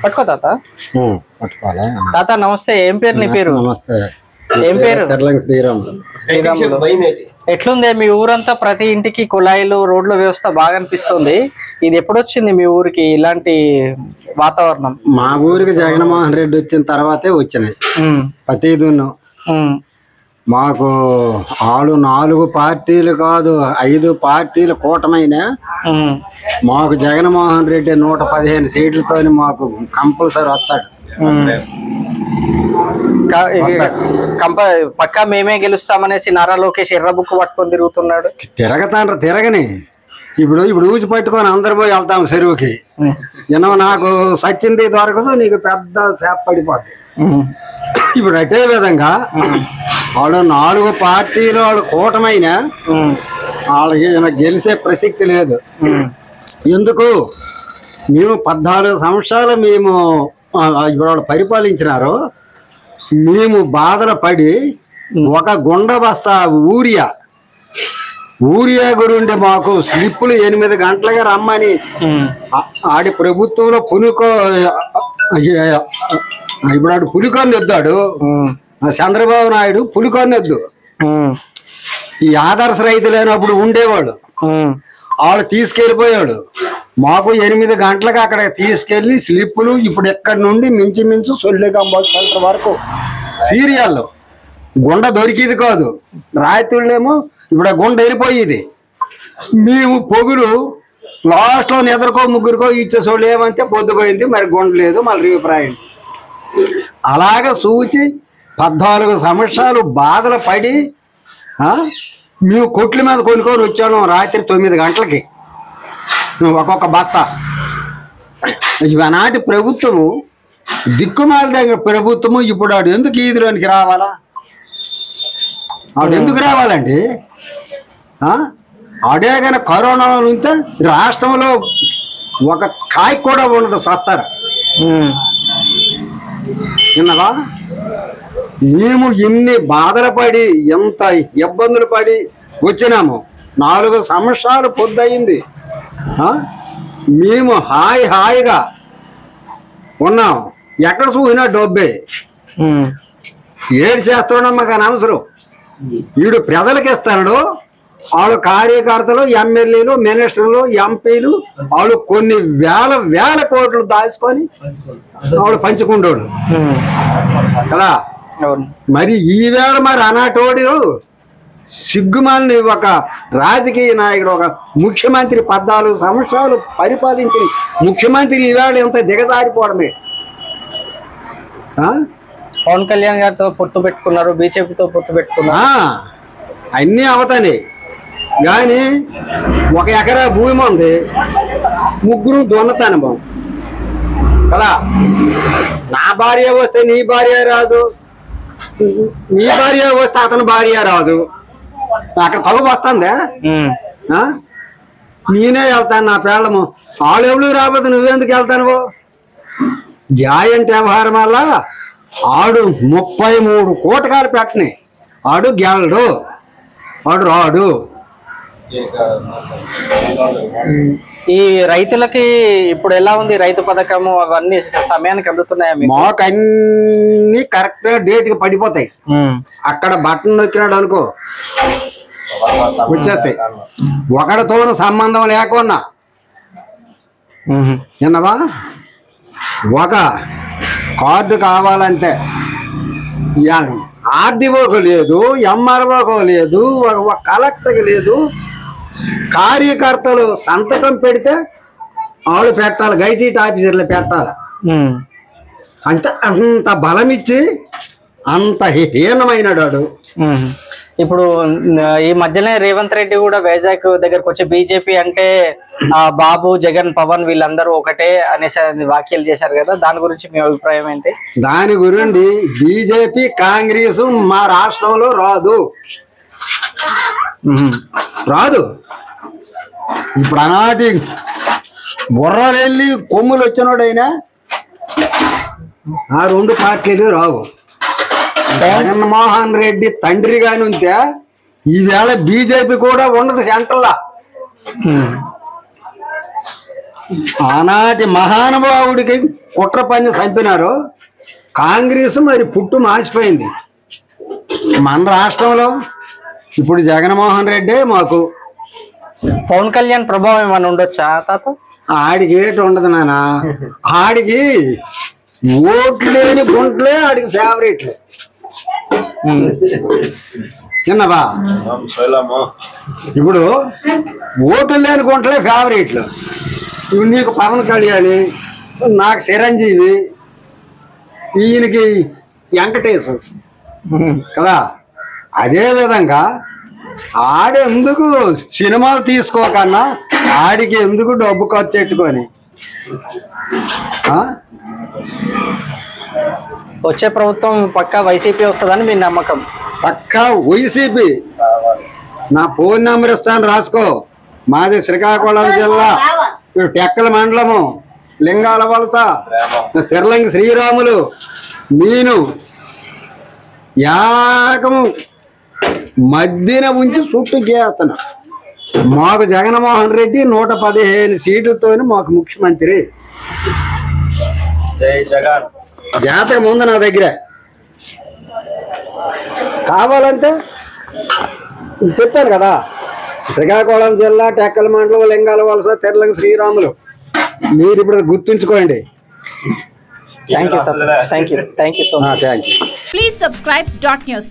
పట్టుకో తాత. పట్టుకోవాలా తాత నమస్తే. ఏం పేరు నీ పేరు? నమస్తే. ఏం పేరు? శ్రీరాములు. ఎట్లుంది మీ ఊరంతా? ప్రతి ఇంటికి కుళాయిలు, రోడ్ల వ్యవస్థ బాగా అనిపిస్తుంది. ఇది ఎప్పుడు వచ్చింది మీ ఊరికి ఇలాంటి వాతావరణం? మా ఊరికి జగన్మోహన్ రెడ్డి వచ్చిన తర్వాతే వచ్చినాయి ప్రతిదూను. మాకు 4 పార్టీలు కాదు 5 పార్టీలు కూటమైన మాకు జగన్మోహన్ రెడ్డి 115 సీట్లతో మాకు కంపల్సరీ వస్తాడు. పక్కా మేమే గెలుస్తామనేసి నారా లోకేష్ ఎర్ర బుక్ పట్టుకొని తిరుగుతున్నాడు. తిరగని ఇప్పుడు ఊచి పట్టుకొని అందరు పోయి వెళ్తాం చెరువుకి. నాకు సచ్చింది దొరకదు, నీకు పెద్ద చేప పడిపోద్ది. ఇప్పుడు అదే విధంగా వాళ్ళు 4 పార్టీలు వాళ్ళు కూటమైనా వాళ్ళకి గెలిచే ప్రసక్తి లేదు. ఎందుకు? మేము 14 సంవత్సరాలు మేము ఇప్పుడు వాళ్ళు పరిపాలించినారు. మేము బాధలు పడి ఒక గుండ బస్తా ఊరియా గురుండి మాకు స్లిప్పులు 8 గంటలుగా రమ్మని ఆడి ప్రభుత్వంలో ఇప్పుడు ఆడు పులికొన్ని వద్దాడు. చంద్రబాబు నాయుడు పులికొన్ని వద్దు. ఈ ఆదర్శ రైతు లేనప్పుడు ఉండేవాడు, వాళ్ళు తీసుకెళ్ళిపోయాడు. మాకు 8 గంటలకు అక్కడ తీసుకెళ్లి స్లిప్పులు ఇప్పుడు ఎక్కడి నుండి మించుమించు సొల్లేకంబాల్ సెంటర్ వరకు సీరియల్ గుండ దొరికిది కాదు. రాయితీళ్ళేమో ఇప్పుడు ఆ గుండ వెళ్ళిపోయేది. మేము పొగులు లాస్ట్లో ఎదరికో ముగ్గురికో ఇచ్చేసోళ్ళు ఏమంటే పొద్దుపోయింది, మరి గుండ లేదు, మళ్ళీ రీప్రాయం. అలాగ చూచి 14 సంవత్సరాలు బాధలు పడి మేము కొట్ల మీద కొనుక్కొని వచ్చాను. రాత్రి 9 గంటలకి ఒక్కొక్క బస్తా. ఆనాటి ప్రభుత్వము దిక్కుమాల దగ్గర ప్రభుత్వము. ఇప్పుడు ఆడు ఎందుకు ఈదిలోనికి రావాలా? ఆడు ఎందుకు రావాలండి? ఆడే కానీ కరోనాలో ఉంటే రాష్ట్రంలో ఒక కాయ కూడా ఉండదు, సస్తారు. విన్నదా? మేము ఇన్ని బాధలు పడి ఎంత ఇబ్బందులు పడి వచ్చినాము. 4 సంవత్సరాలు పొద్దయింది. మేము హాయిగా ఉన్నాం. ఎక్కడ చూసినా డబ్బే. ఏడు చేస్తున్నాం మాకు అనవసరం. వీడు ప్రజలకు ఇస్తాడు. వాళ్ళు కార్యకర్తలు, ఎమ్మెల్యేలు, మినిస్టర్లు, ఎంపీలు వాళ్ళు కొన్ని వేల కోట్లు దాచుకొని వాళ్ళు పంచుకుంటాడు కదా. మరి ఈవేళ మరి అనాటోడు సిగ్గుమాలని ఒక రాజకీయ నాయకుడు, ఒక ముఖ్యమంత్రి 14 సంవత్సరాలు పరిపాలించిన ముఖ్యమంత్రి ఈవేళ ఎంత దిగజారిపోవడమే. పవన్ కళ్యాణ్ గారితో పొత్తు పెట్టుకున్నారు, బీజేపీతో పొత్తు పెట్టుకున్నారు. అన్నీ అవతాయి. కానీ 1 ఎకరా భూమి ఉంది, ముగ్గురు దొన్నతాను కదా. నా భార్య వస్తే నీ భార్య రాదు, నీ భార్య వస్తే అతని భార్య రాదు. అక్కడ తగు వస్తుందా? నేనే వెళ్తాను, నా పేళ్ళము. వాళ్ళు ఎవరు రాబోతు, నువ్వెందుకు వెళ్తాను? జాయింట్ వ్యవహారం వల్ల ఆడు 33 కోటకాలు పెట్టని ఆడు గెలడు, ఆడు రాడు. ఈ రైతులకి ఇప్పుడు ఎలా ఉంది రైతు పథకము? అవన్నీ సమయానికి అందుతున్నాయా? మాకు అన్ని కరెక్ట్ గా డేట్ కి పడిపోతాయి. అక్కడ బటన్ నొక్కినాడు అనుకో వచ్చేస్తాయి. ఒకటితోనూ సంబంధం లేకున్నా విన్నవా? ఒక కార్డు కావాలంటే ఆర్డీఓకి లేదు, ఎంఆర్ఓకి లేదు, ఒక కలెక్టర్కి లేదు. కార్యకర్తలు సంతకం పెడితే వాళ్ళు పెట్టాలి, గైటీట్ ఆఫీసర్లు పెట్టాలి. అంత బలం ఇచ్చి అంత హీనమైనడు. ఇప్పుడు ఈ మధ్యనే రేవంత్ రెడ్డి కూడా వైజాగ్ దగ్గరకు వచ్చి బీజేపీ అంటే బాబు, జగన్, పవన్ వీళ్ళందరూ ఒకటే అనేసి వ్యాఖ్యలు చేశారు కదా. దాని గురించి మీ అభిప్రాయం ఏంటి? దాని గురించి బీజేపీ కాంగ్రెస్ మా రాష్ట్రంలో రాదు. ఇప్పుడు ఆనాటి బుర్రలెళ్ళి కొమ్ములు వచ్చినోడైనా ఆ 2 పార్టీలు రావు. జగన్మోహన్ రెడ్డి తండ్రి గాని ఉంటే ఈవేళ బీజేపీ కూడా ఉండదు సెంట్రల్లా. ఆనాటి మహానుభావుడికి కుట్ర పని చంపినారు. కాంగ్రెస్ మరి పుట్టు మార్చిపోయింది. మన రాష్ట్రంలో ఇప్పుడు జగన్మోహన్ రెడ్డి మాకు. పవన్ కళ్యాణ్ ప్రభావం ఏమైనా ఉండొచ్చా తాత? ఆడికి ఏటి ఉండదు నాన్న. ఆడికి ఓట్లు లేని గుంట్లే ఆడికి ఫేవరెట్లు. చిన్నబా ఇప్పుడు ఓట్లు లేని గుంటలే ఫేవరెట్లు. ఇప్పుడు నీకు పవన్ కళ్యాణ్, నాకు చిరంజీవి, ఈయనకి వెంకటేశ్ కదా. అదే విధంగా ఆడెందుకు సినిమాలు తీసుకోకన్నా ఆడికి ఎందుకు డబ్బు ఖర్చు పెట్టుకొని వచ్చే ప్రభుత్వం పక్కా వైసీపీ వస్తుందని మీ నమ్మకం? పక్కా వైసీపీ. నా ఫోన్ నెంబర్ ఇస్తాను, రాసుకో. మాది శ్రీకాకుళం జిల్లా, టెక్కల మండలము, లింగాల వలస, తిర్లంగి శ్రీరాములు. నేను యాకము మధ్యన ఉంచి చుట్టూ గీతను. మాకు జగన్మోహన్ రెడ్డి 115 సీట్లతో మాకు ముఖ్యమంత్రి. జై జగన్. జాతకం ఉంది నా దగ్గర. కావాలంటే చెప్పాను కదా, శ్రీకాకుళం జిల్లా, టెక్కల మండలం, లింగాల వలస, తిర్లంగి శ్రీరాములు. మీరు ఇప్పుడు గుర్తుంచుకోండి. Thank you so much. Thank you. Please subscribe .news.